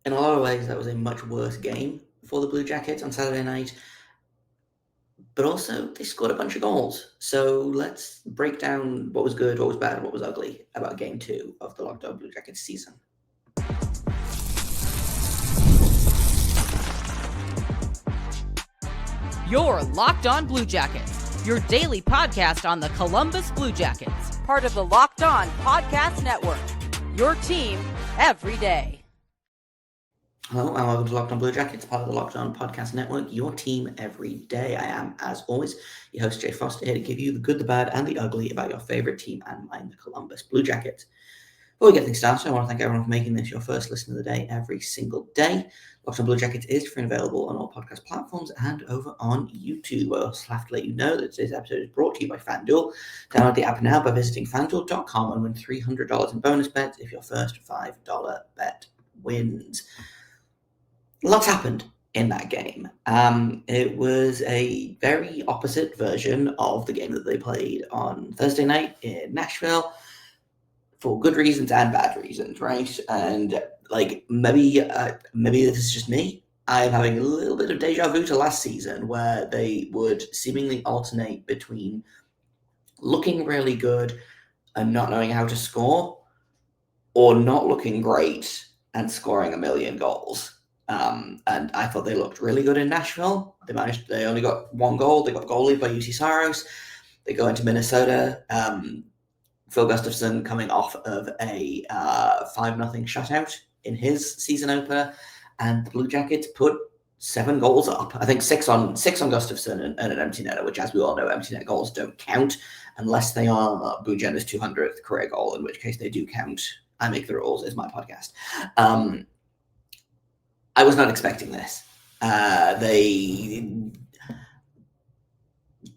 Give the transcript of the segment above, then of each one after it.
in a lot of ways, that was a much worse game for the Blue Jackets on Saturday night. But also, they scored a bunch of goals. So let's break down what was good, what was bad, what was ugly about Game 2 of the Locked On Blue Jackets season. You're Locked On Blue Jackets, your daily podcast on the Columbus Blue Jackets, part of the Locked On Podcast Network, your team every day. Hello and welcome to Locked On Blue Jackets, part of the Locked On Podcast Network, your team every day. I am, as always, your host Jay Foster, here to give you the good, the bad, and the ugly about your favorite team and mine, the Columbus Blue Jackets. Before we get things started, I want to thank everyone for making this your first listen of the day every single day. Locked On Blue Jackets is free and available on all podcast platforms and over on YouTube. I also have to let you know that today's episode is brought to you by FanDuel. Download the app now by visiting FanDuel.com and win $300 in bonus bets if your first $5 bet wins. Lots happened in that game. It was a very opposite version of the game that they played on Thursday night in Nashville for good reasons and bad reasons, right? And maybe this is just me. I'm having a little bit of deja vu to last season where they would seemingly alternate between looking really good and not knowing how to score, or not looking great and scoring a million goals. And I thought they looked really good in Nashville. They only got one goal. They got goalie by UC Saros. They go into Minnesota. Phil Gustafsson coming off of a 5-0 shutout in his season opener, and the Blue Jackets put 7 goals up. I think six on Gustafsson and an empty netter, which, as we all know, empty net goals don't count unless they are Boone Jenner's 200th career goal, in which case they do count. I Make the Rules is my podcast. I was not expecting this.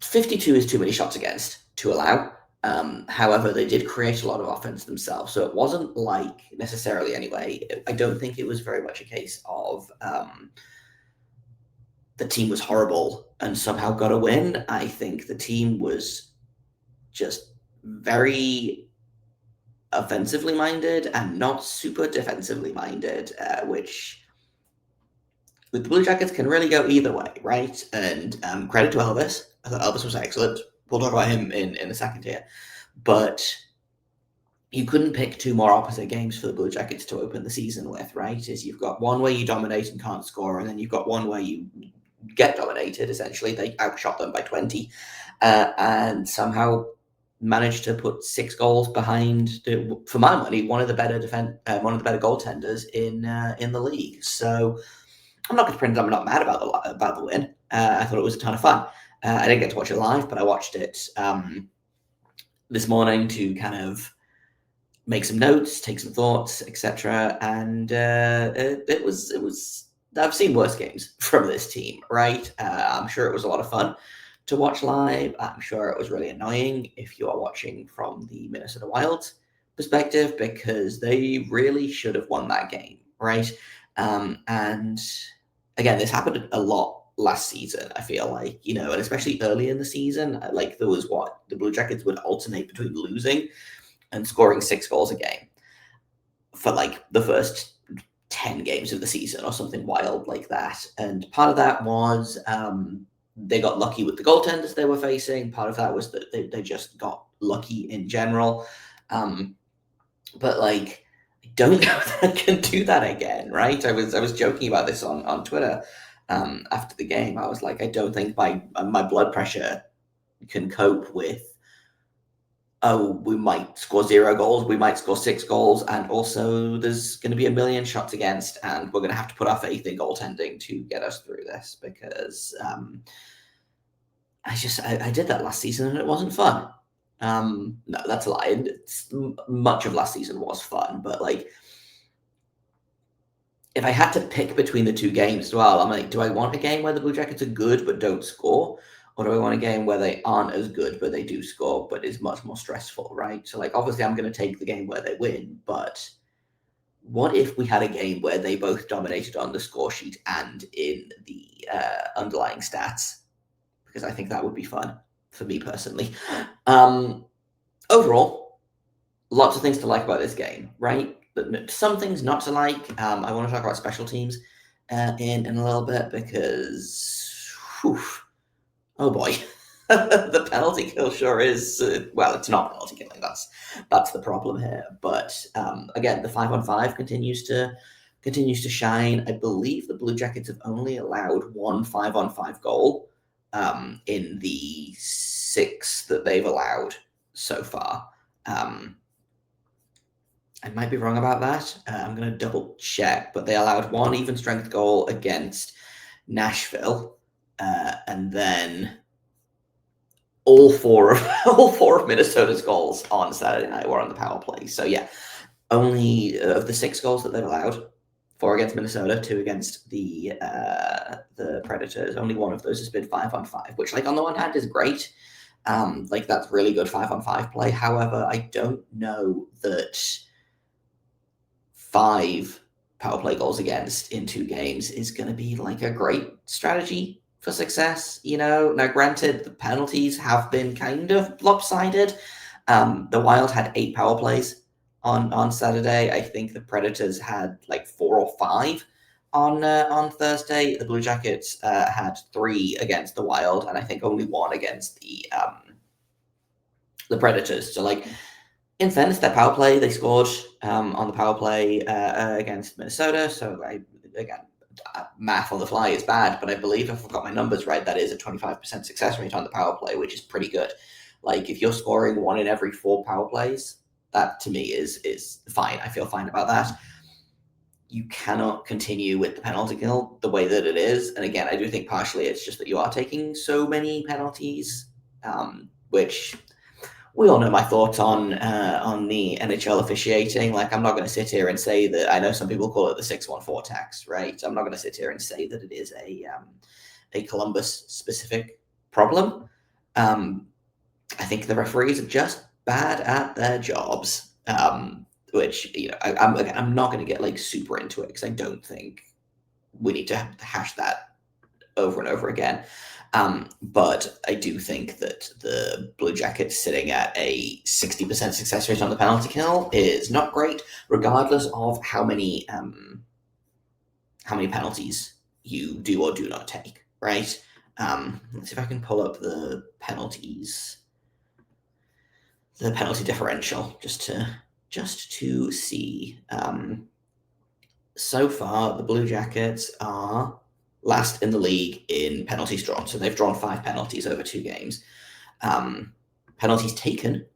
52 is too many shots against to allow. However, they did create a lot of offense themselves. So it wasn't like necessarily anyway. I don't think it was very much a case of the team was horrible and somehow got a win. I think the team was just very offensively minded and not super defensively minded, which with the Blue Jackets can really go either way, right? And credit to Elvis. I thought Elvis was excellent. We'll talk about him in a second here. But you couldn't pick 2 more opposite games for the Blue Jackets to open the season with, right? Is you've got one where you dominate and can't score, and then you've got one where you get dominated, essentially. They outshot them by 20 and somehow managed to put 6 goals behind, for my money, one of the better goaltenders in the league. So I'm not going to pretend I'm not mad about the win. I thought it was a ton of fun. I didn't get to watch it live, but I watched it this morning to kind of make some notes, take some thoughts, etc. And it was. I've seen worse games from this team, right? I'm sure it was a lot of fun to watch live. I'm sure it was really annoying if you are watching from the Minnesota Wild's perspective, because they really should have won that game, right? And again, this happened a lot last season, I feel like, and especially early in the season, like there was the Blue Jackets would alternate between losing and scoring 6 goals a game for like the first 10 games of the season or something wild like that. And part of that was they got lucky with the goaltenders they were facing. Part of that was that they just got lucky in general. But like, I don't know if I can do that again, right? I was joking about this on Twitter after the game. I was like, I don't think my blood pressure can cope with, we might score 0 goals, we might score 6 goals, and also there's going to be a million shots against, and we're going to have to put our faith in goaltending to get us through this, because I did that last season and it wasn't fun. No, that's a lie. Much of last season was fun, but like, if I had to pick between the 2 games as well, I'm like, do I want a game where the Blue Jackets are good but don't score? Or do I want a game where they aren't as good but they do score, but is much more stressful, right? So like, obviously I'm going to take the game where they win, but what if we had a game where they both dominated on the score sheet and in the underlying stats? Because I think that would be fun for me personally. Overall, lots of things to like about this game, right? some things not to like. I want to talk about special teams in a little bit because, oh boy, the penalty kill sure is well. It's not penalty killing. That's the problem here. But again, the 5-on-5 continues to shine. I believe the Blue Jackets have only allowed one 5-on-5 goal in the 6 that they've allowed so far. I might be wrong about that. I'm going to double check, but they allowed one even strength goal against Nashville, and then all four of Minnesota's goals on Saturday night were on the power play. So yeah, only of the 6 goals that they've allowed, 4 against Minnesota, 2 against the Predators. Only one of those has been 5-on-5, which, like, on the one hand is great. Like, that's really good 5-on-5 play. However, I don't know that 5 power play goals against in 2 games is going to be like a great strategy for success. Now granted, the penalties have been kind of lopsided. The Wild had 8 power plays on Saturday. I think the Predators had like 4 or 5 on Thursday. The Blue Jackets had 3 against the Wild, and I think only 1 against the Predators. So, like, in fairness, their power play, they scored on the power play against Minnesota. So, again, math on the fly is bad, but I believe, if I've got my numbers right, that is a 25% success rate on the power play, which is pretty good. Like, if you're scoring 1 in every 4 power plays, that to me is fine. I feel fine about that. You cannot continue with the penalty kill the way that it is. And again, I do think partially it's just that you are taking so many penalties, which we all know my thoughts on the NHL officiating. Like, I'm not going to sit here and say that. I know some people call it the 614 tax, right? I'm not going to sit here and say that it is a Columbus specific problem. I think the referees are just bad at their jobs, which, I'm not going to get like super into it because I don't think we need to hash that over and over again. But I do think that the Blue Jackets sitting at a 60% success rate on the penalty kill is not great, regardless of how many penalties you do or do not take, right? Let's see if I can pull up the penalties, the penalty differential, just to see. So far, the Blue Jackets are last in the league in penalties drawn. So they've drawn 5 penalties over 2 games. Penalties taken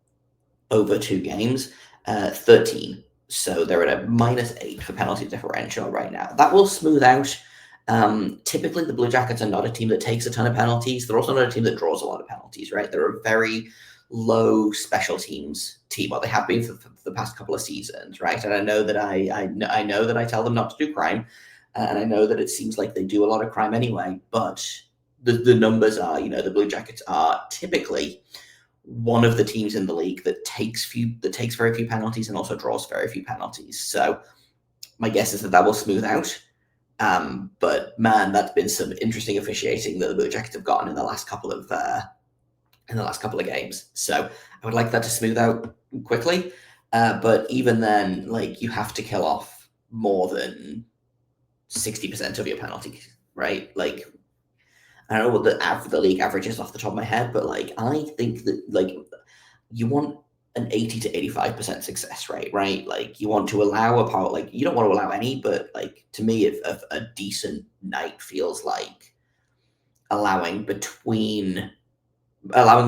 over 2 games, 13. So they're at a -8 for penalty differential right now. That will smooth out. Typically, the Blue Jackets are not a team that takes a ton of penalties. They're also not a team that draws a lot of penalties, right? They're a very low special teams team, or they have been for the past couple of seasons, right? And I know that I know that I tell them not to do crime. And I know that it seems like they do a lot of crime anyway, but the numbers are, the Blue Jackets are typically one of the teams in the league that takes very few penalties and also draws very few penalties. So my guess is that will smooth out. But man, that's been some interesting officiating that the Blue Jackets have gotten in the last couple of games. So I would like that to smooth out quickly. But even then, like, you have to kill off more than 60% of your penalties, right? Like, I don't know what the league average is off the top of my head, but like, I think that, like, you want an 80 to 85% success rate, right? Like, you want to allow a power, like, you don't want to allow any, but like, to me, if a decent night feels like allowing a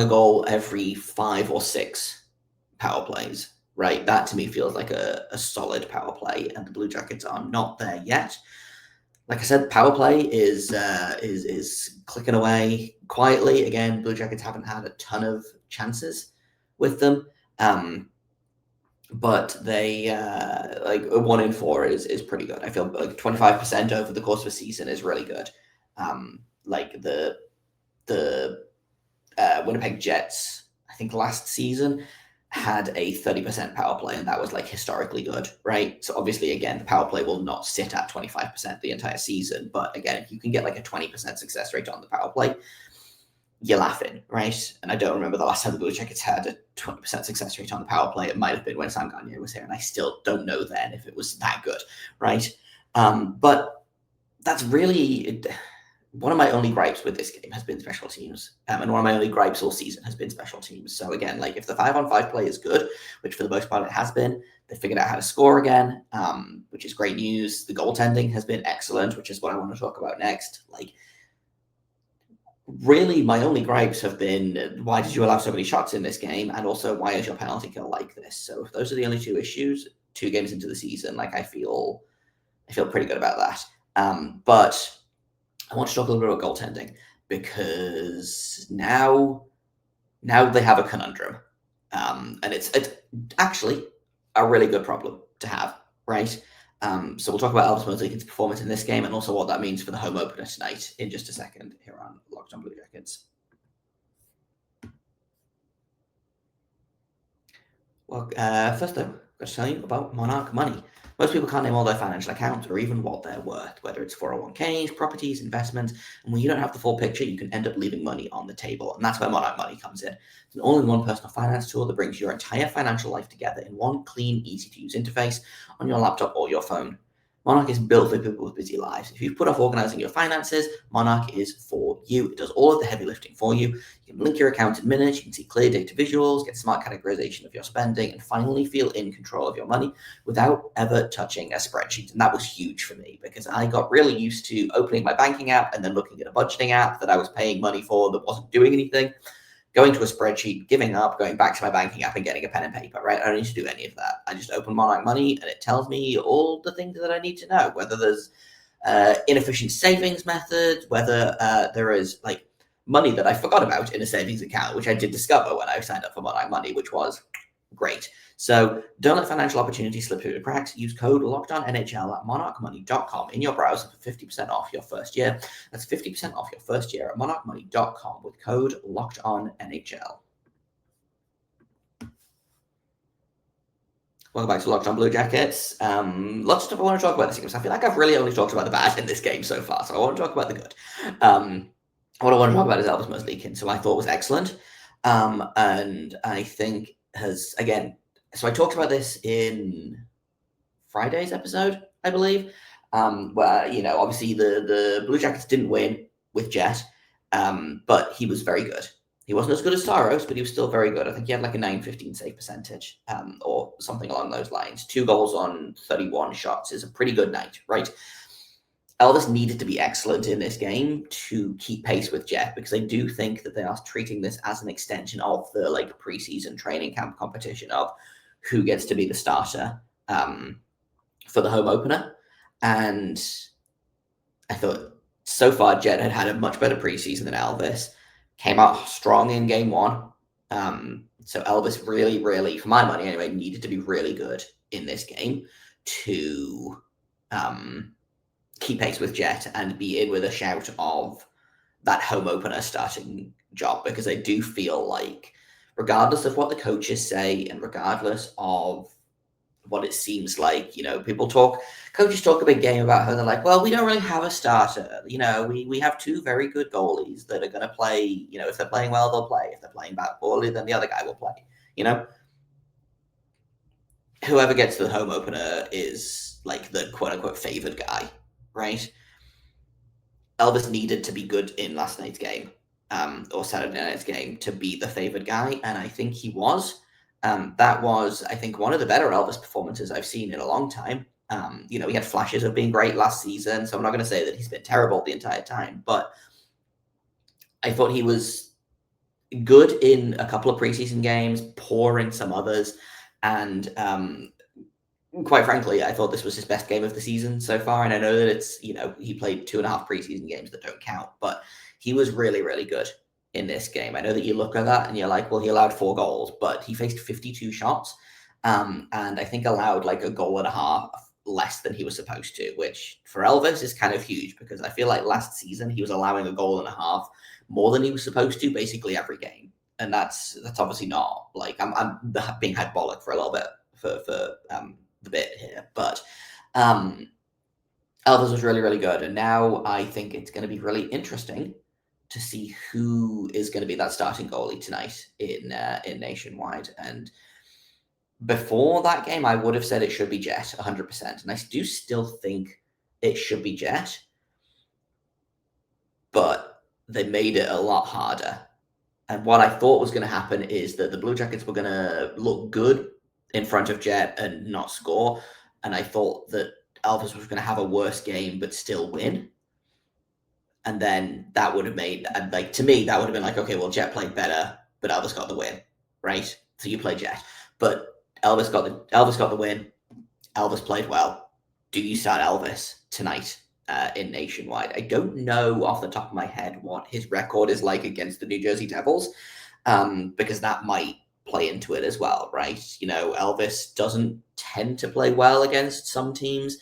goal every 5 or 6 power plays, right? That to me feels like a solid power play, and the Blue Jackets are not there yet. Like I said, power play is clicking away quietly. Again, Blue Jackets haven't had a ton of chances with them, but they like 1 in 4 is pretty good. I feel like 25% over the course of a season is really good. Like the Winnipeg Jets, I think last season, had a 30% power play, and that was like historically good, right? So obviously, again, the power play will not sit at 25% the entire season, but again, if you can get like a 20% success rate on the power play, you're laughing, right? And I don't remember the last time the Blue Jackets had a 20% success rate on the power play. It might have been when Sam Gagner was here, and I still don't know then if it was that good, right? But that's really one of my only gripes with this game has been special teams. And one of my only gripes all season has been special teams. So again, like if the 5-on-5 play is good, which for the most part it has been, they figured out how to score again, which is great news. The goaltending has been excellent, which is what I want to talk about next. Like, really, my only gripes have been, why did you allow so many shots in this game? And also, why is your penalty kill like this? So if those are the only two issues, 2 games into the season, like I feel pretty good about that. But I want to talk a little bit about goaltending, because now they have a conundrum. And it's actually a really good problem to have, right? So we'll talk about Elvis Merzlikins' performance in this game and also what that means for the home opener tonight in just a second here on Locked On Blue Jackets. Well, first though, I've got to tell you about Monarch Money. Most people can't name all their financial accounts or even what they're worth, whether it's 401ks, properties, investments, and when you don't have the full picture, you can end up leaving money on the table, and that's where Monarch Money comes in. It's an all-in-one personal finance tool that brings your entire financial life together in one clean, easy-to-use interface on your laptop or your phone. Monarch is built for people with busy lives. If you've put off organizing your finances, Monarch is for you. It does all of the heavy lifting for you. You can link your account in minutes, you can see clear data visuals, get smart categorization of your spending, and finally feel in control of your money without ever touching a spreadsheet. And that was huge for me because I got really used to opening my banking app and then looking at a budgeting app that I was paying money for that wasn't doing anything, going to a spreadsheet, giving up, going back to my banking app and getting a pen and paper, right? I don't need to do any of that. I just open Monarch Money and it tells me all the things that I need to know, whether there's inefficient savings methods, whether there is like money that I forgot about in a savings account, which I did discover when I signed up for Monarch Money, which was great. So don't let financial opportunities slip through the cracks. Use code LOCKEDONNHL at monarchmoney.com in your browser for 50% off your first year. That's 50% off your first year at monarchmoney.com with code LOCKEDONNHL. Welcome back to Locked On Blue Jackets. Lots of stuff I want to talk about this game. So I feel like I've really only talked about the bad in this game so far. So I want to talk about the good. What I want to talk about is Elvis Merzlikins, who I thought was excellent. And I think has, again, so I talked about this in Friday's episode, I believe, where, obviously the Blue Jackets didn't win with Jet, but he was very good. He wasn't as good as Saros, but he was still very good. I think he had like a 915 save percentage or something along those lines. 2 goals on 31 shots is a pretty good night, right? Elvis needed to be excellent in this game to keep pace with Jet, because I do think that they are treating this as an extension of the preseason training camp competition of who gets to be the starter for the home opener. And I thought so far Jet had a much better preseason than Elvis, came out strong in game 1. So Elvis really, really, for my money anyway, needed to be really good in this game to keep pace with Jet and be in with a shout of that home opener starting job, because I do feel like, regardless of what the coaches say and regardless of what it seems like, coaches talk a big game about how they're like, well, we don't really have a starter. We have 2 very good goalies that are going to play. If they're playing well, they'll play. If they're playing poorly, then the other guy will play. Whoever gets to the home opener is like the quote unquote favored guy, right? Elvis needed to be good in last night's game, or Saturday night's game, to be the favored guy, and I think he was. That was, I think, one of the better Elvis performances I've seen in a long time. He had flashes of being great last season, so I'm not going to say that he's been terrible the entire time, but I thought he was good in a couple of preseason games, poor in some others, and quite frankly, I thought this was his best game of the season so far. And I know that it's, he played 2.5 preseason games that don't count, but he was really, really good in this game. I know that you look at that and you're like, well, he allowed 4 goals, but he faced 52 shots. And I think allowed like a goal and a half less than he was supposed to, which for Elvis is kind of huge, because I feel like last season he was allowing a goal and a half more than he was supposed to basically every game. And that's obviously not, like, I'm being hyperbolic for a little bit for the bit here, but Elvis was really, really good. And now I think it's going to be really interesting to see who is going to be that starting goalie tonight in Nationwide. And before that game, I would have said it should be Jet 100%. And I do still think it should be Jet. But they made it a lot harder. And what I thought was going to happen is that the Blue Jackets were going to look good in front of Jet and not score. And I thought that Elvis was going to have a worse game but still win. And then that would have made, like, to me, that would have been like, okay, well, Jet played better, but Elvis got the win, right? So you play Jet. But Elvis got the win. Elvis played well. Do you start Elvis tonight in Nationwide? I don't know off the top of my head what his record is like against the New Jersey Devils, because that might play into it as well, right? You know, Elvis doesn't tend to play well against some teams.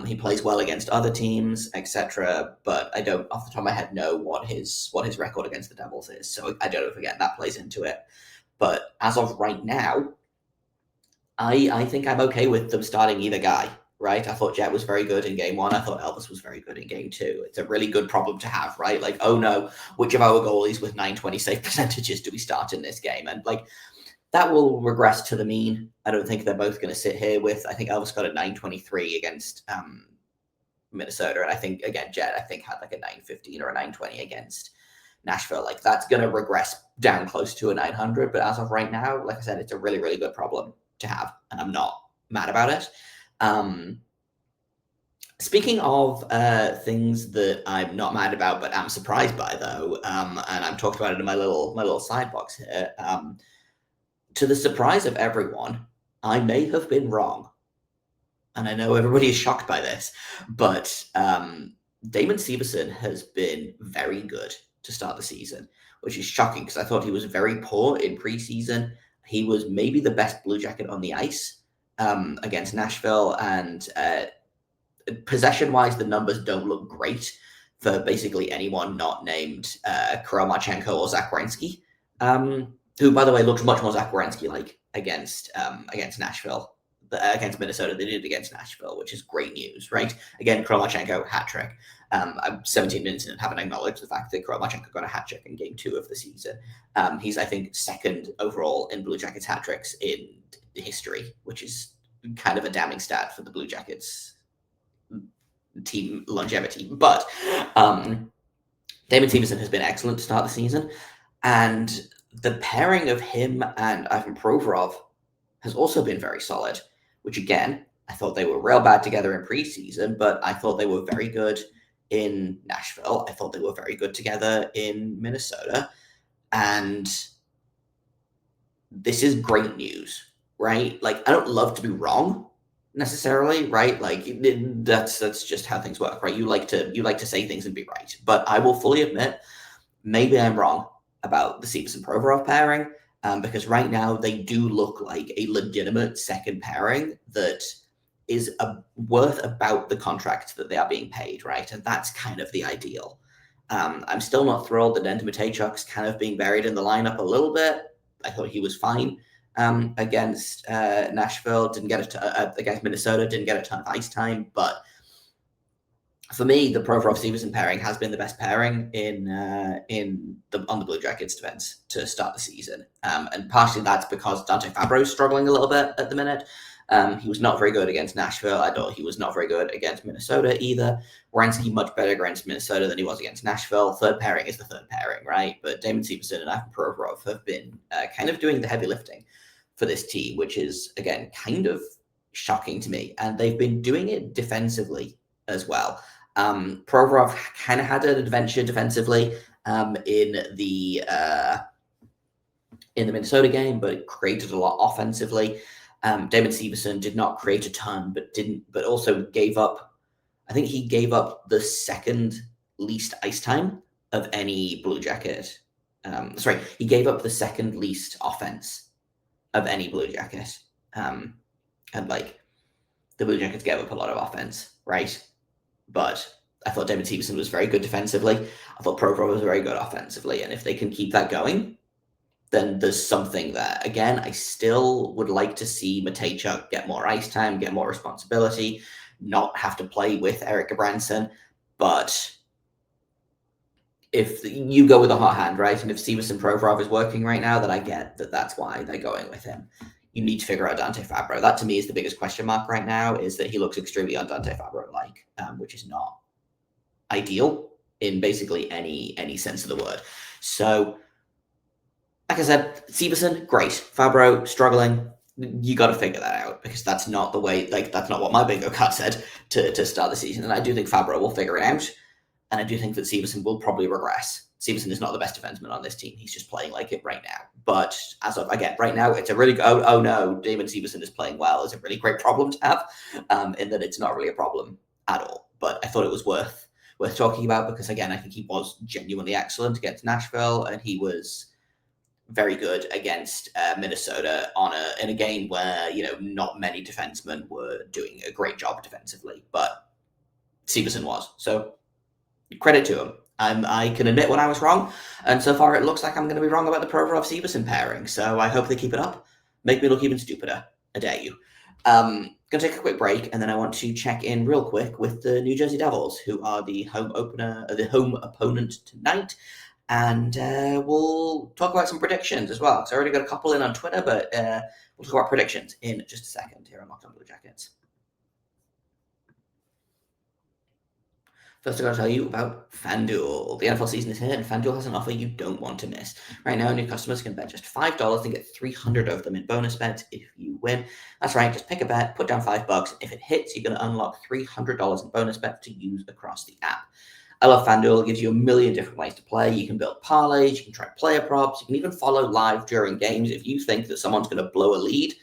He plays well against other teams, etc. But I don't, off the top of my head, know what his record against the Devils is. So I don't know if, again, that plays into it. But as of right now, I think I'm okay with them starting either guy, right? I thought Jet was very good in game one. I thought Elvis was very good in game two. It's a really good problem to have, right? Like, oh no, which of our goalies with 920 save percentages do we start in this game? And like, that will regress to the mean. I don't think they're both going to sit here with, I think Elvis got a 923 against Minnesota. And I think, again, Jet, I think, had like a 915 or a 920 against Nashville. Like, that's going to regress down close to a 900. But as of right now, like I said, it's a really, really good problem to have. And I'm not mad about it. Speaking of things that I'm not mad about, but I'm surprised by, though, and I'm talking about it in my little side box here, to the surprise of everyone, I may have been wrong. And I know everybody is shocked by this, but Damon Severson has been very good to start the season, which is shocking because I thought he was very poor in preseason. He was maybe the best Blue Jacket on the ice against Nashville, and possession-wise, the numbers don't look great for basically anyone not named Kirill Marchenko or Zach Werenski, who, by the way, looks much more Zach Werenski-like against Nashville, against Minnesota than they did against Nashville, which is great news, right? Again, Kirill Marchenko, hat-trick. I'm 17 minutes in and haven't acknowledged the fact that Kirill Marchenko got a hat-trick in Game 2 of the season. He's, I think, second overall in Blue Jackets hat-tricks in history, which is kind of a damning stat for the Blue Jackets team longevity. But Damon Severson has been excellent to start the season, and the pairing of him and Ivan Provorov has also been very solid, which, again, I thought they were real bad together in preseason, but I thought they were very good in Nashville. I thought they were very good together in Minnesota. And this is great news, right? Like, I don't love to be wrong necessarily, right? Like, that's just how things work, right? You like to say things and be right. But I will fully admit, maybe I'm wrong about the Severson Provorov pairing, because right now they do look like a legitimate second pairing that is worth about the contract that they are being paid, right? And that's kind of the ideal. I'm still not thrilled that Ender Matejchuk's kind of being buried in the lineup a little bit. I thought he was fine against Nashville, didn't get against Minnesota, didn't get a ton of ice time, but for me, the Provorov-Severson pairing has been the best pairing on the Blue Jackets defense to start the season. And partially that's because Dante Fabro is struggling a little bit at the minute. He was not very good against Nashville. I thought he was not very good against Minnesota either. Werenski much better against Minnesota than he was against Nashville. Third pairing is the third pairing, right? But Damon Severson and Ivan Provorov have been kind of doing the heavy lifting for this team, which is, again, kind of shocking to me. And they've been doing it defensively as well. Provorov kind of had an adventure defensively in the Minnesota game, but created a lot offensively. Damon Severson did not create a ton, but also gave up. I think he gave up the second least ice time of any Blue Jacket. He gave up the second least offense of any Blue Jacket. And like, the Blue Jackets gave up a lot of offense, right? But I thought Damon Severson was very good defensively. I thought Provorov was very good offensively. And if they can keep that going, then there's something there. Again, I still would like to see Matejchuk get more ice time, get more responsibility, not have to play with Erik Gudbranson. But if you go with a hot hand, right? And if Severson Provorov is working right now, then I get that that's why they're going with him. You need to figure out Dante Fabro. That to me is the biggest question mark right now, is that he looks extremely on Dante Fabro-like, which is not ideal in basically any sense of the word. So, like I said, Severson, great. Fabro, struggling. You got to figure that out, because that's not the way, like, that's not what my bingo card said to start the season. And I do think Fabro will figure it out. And I do think that Severson will probably regress. Severson is not the best defenseman on this team. He's just playing like it right now. But as of, again, right now, it's a really, oh no, Damon Severson is playing well. It's a really great problem to have, in that it's not really a problem at all. But I thought it was worth talking about, because, again, I think he was genuinely excellent against Nashville, and he was very good against Minnesota in a game where, not many defensemen were doing a great job defensively, but Severson was. So credit to him. I can admit when I was wrong, and so far it looks like I'm going to be wrong about the Provorov-Severson pairing, so I hope they keep it up. Make me look even stupider. I dare you. Going to take a quick break, and then I want to check in real quick with the New Jersey Devils, who are the home opponent tonight, and we'll talk about some predictions as well. So I already got a couple in on Twitter, but we'll talk about predictions in just a second here on Locked On Blue Jackets. First, I got to tell you about FanDuel. The NFL season is here, and FanDuel has an offer you don't want to miss. Right now, new customers can bet just $5 and get 300 of them in bonus bets if you win. That's right, just pick a bet, put down $5. If it hits, you're going to unlock $300 in bonus bets to use across the app. I love FanDuel. It gives you a million different ways to play. You can build parlays, you can try player props, you can even follow live during games. If you think that someone's going to blow a lead,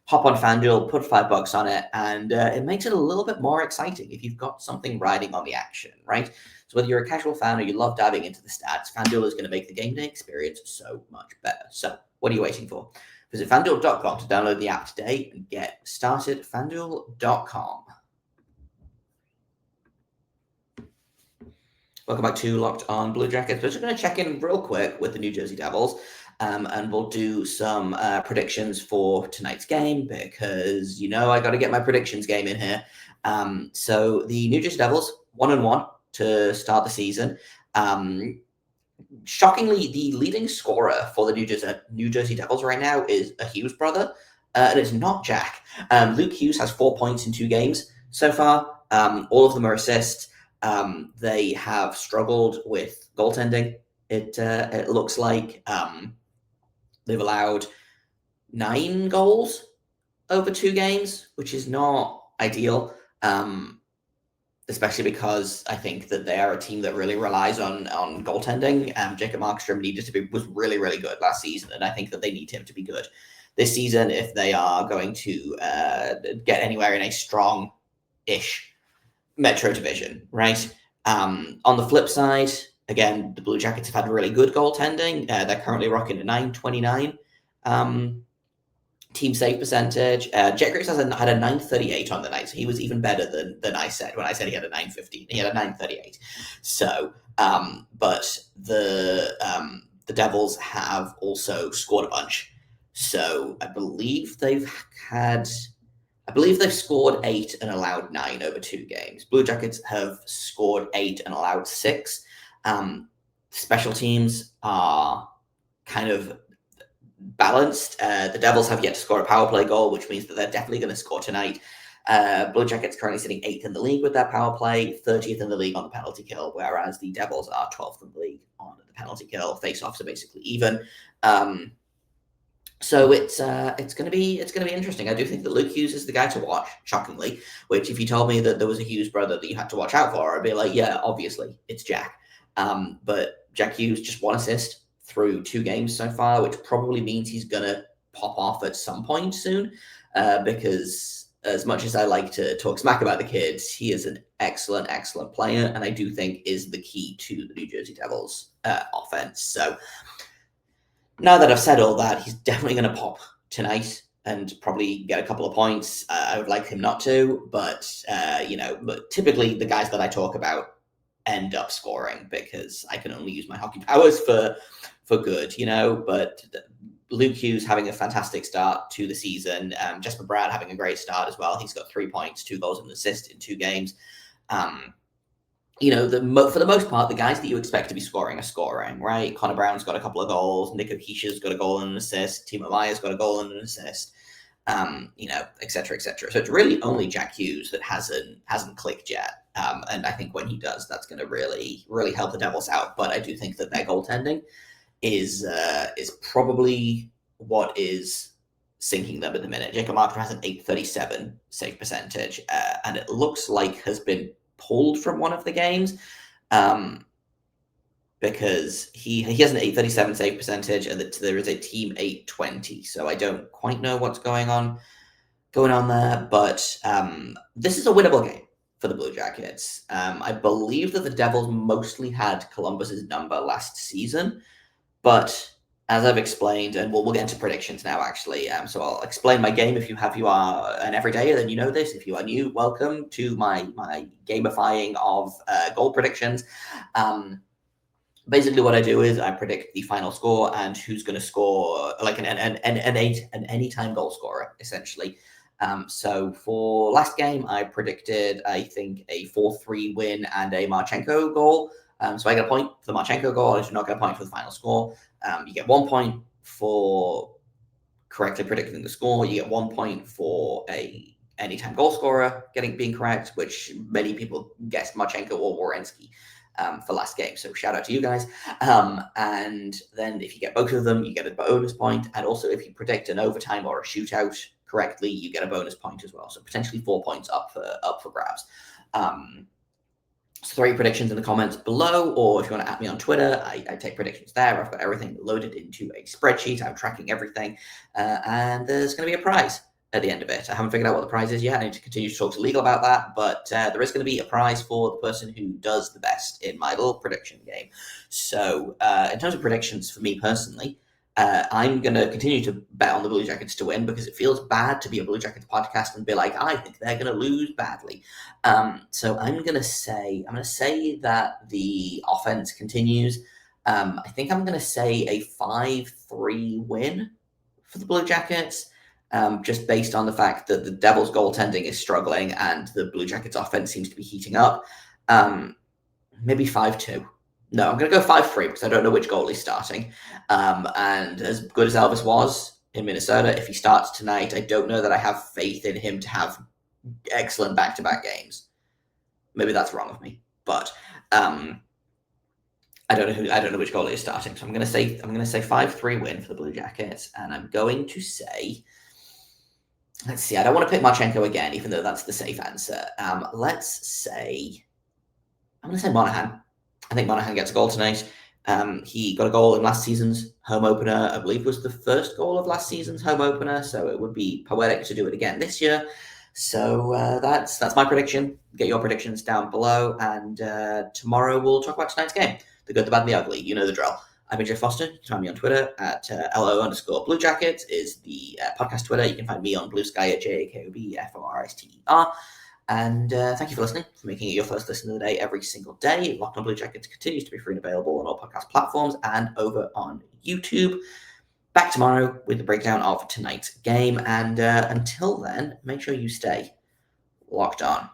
hop on FanDuel, put $5 on it, and it makes it a little bit more exciting if you've got something riding on the action, right? So whether you're a casual fan or you love diving into the stats, FanDuel is going to make the game day experience so much better. So what are you waiting for? Visit FanDuel.com to download the app today and get started. FanDuel.com. Welcome back to Locked On Blue Jackets. We're just going to check in real quick with the New Jersey Devils. And we'll do some predictions for tonight's game, because, I got to get my predictions game in here. So the New Jersey Devils, 1-1 to start the season. Shockingly, the leading scorer for the New Jersey Devils right now is a Hughes brother, and it's not Jack. Luke Hughes has 4 points in 2 games so far. All of them are assists. They have struggled with goaltending. It looks like they've allowed 9 goals over 2 games, which is not ideal, especially because I think that they are a team that really relies on goaltending. Jacob Markstrom was really, really good last season, and I think that they need him to be good this season if they are going to get anywhere in a strong-ish Metro division, right? On the flip side, again, the Blue Jackets have had really good goaltending. They're currently rocking a .929 team save percentage. Jet Graves had a .938 on the night, so he was even better than I said when I said he had a .915. He had a .938. So, but the Devils have also scored a bunch. So I believe they've scored 8 and allowed 9 over 2 games. Blue Jackets have scored 8 and allowed 6. Special teams are kind of balanced. The Devils have yet to score a power play goal, which means that they're definitely going to score tonight. Blue Jackets currently sitting 8th in the league with their power play, 30th in the league on the penalty kill, whereas the Devils are 12th in the league on the penalty kill. Face-offs are basically even. So it's going to be interesting. I do think that Luke Hughes is the guy to watch, shockingly, which if you told me that there was a Hughes brother that you had to watch out for, I'd be like, yeah, obviously, it's Jack. But Jack Hughes just 1 assist through 2 games so far, which probably means he's going to pop off at some point soon, because as much as I like to talk smack about the kids, he is an excellent, excellent player, and I do think is the key to the New Jersey Devils offense. So now that I've said all that, he's definitely going to pop tonight and probably get a couple of points. I would like him not to, but but typically the guys that I talk about end up scoring because I can only use my hockey powers for good, but Luke Hughes having a fantastic start to the season. Jesper Bratt having a great start as well. He's got 3 points, 2 goals and an assist in 2 games. for the most part, the guys that you expect to be scoring are scoring, right? Connor Brown's got a couple of goals. Nico Keisha's got a goal and an assist. Timo Meyer's got a goal and an assist. Et cetera, et cetera. So it's really only Jack Hughes that hasn't clicked yet. And I think when he does, that's going to really, really help the Devils out. But I do think that their goaltending is probably what is sinking them at the minute. Jacob Markstrom has an .837 save percentage, and it looks like has been pulled from one of the games, because he has an .837 save percentage, and there is a team .820. So I don't quite know what's going on there, but this is a winnable game for the Blue Jackets. I believe that the Devils mostly had Columbus's number last season, but as I've explained, and we'll get into predictions now, actually. So I'll explain my game. If you are an everydayer, then you know this. If you are new, welcome to my gamifying of goal predictions. Basically, what I do is I predict the final score and who's going to score, like an anytime goal scorer, essentially. So for last game, I predicted, I think, a 4-3 win and a Marchenko goal. So I get a point for the Marchenko goal. I do not get a point for the final score. You get 1 point for correctly predicting the score. You get 1 point for a anytime goal scorer being correct, which many people guessed Marchenko or Werenski for last game. So shout out to you guys. And then if you get both of them, you get a bonus point. And also if you predict an overtime or a shootout correctly, you get a bonus point as well. So potentially 4 points up for grabs. So throw your predictions in the comments below, or if you want to at me on Twitter, I take predictions there. I've got everything loaded into a spreadsheet. I'm tracking everything, and there's going to be a prize at the end of it. I haven't figured out what the prize is yet. I need to continue to talk to legal about that, but there is going to be a prize for the person who does the best in my little prediction game. So in terms of predictions for me personally, I'm going to continue to bet on the Blue Jackets to win, because it feels bad to be a Blue Jackets podcast and be like, I think they're going to lose badly. So I'm going to say that the offense continues. I think I'm going to say a 5-3 win for the Blue Jackets, just based on the fact that the Devils' goaltending is struggling and the Blue Jackets' offense seems to be heating up. Maybe 5-2. No, I'm going to go 5-3 because I don't know which goalie's starting. And as good as Elvis was in Minnesota, if he starts tonight, I don't know that I have faith in him to have excellent back-to-back games. Maybe that's wrong of me, but I don't know which goalie is starting. So I'm going to say 5-3 win for the Blue Jackets, and I'm going to say, let's see, I don't want to pick Marchenko again, even though that's the safe answer. Let's say, I'm going to say Monahan. I think Monahan gets a goal tonight. He got a goal in last season's home opener. I believe was the first goal of last season's home opener, so it would be poetic to do it again this year. So that's my prediction. Get your predictions down below, and tomorrow we'll talk about tonight's game. The good, the bad, and the ugly. You know the drill. I've been Jay Foster. You can find me on Twitter at LO_Blue Jackets is the podcast Twitter. You can find me on Blue Sky at JAKOBFORSTER. And thank you for listening, for making it your first listen of the day every single day. Locked on Blue Jackets continues to be free and available on all podcast platforms and over on YouTube. Back tomorrow with the breakdown of tonight's game. And until then, make sure you stay locked on.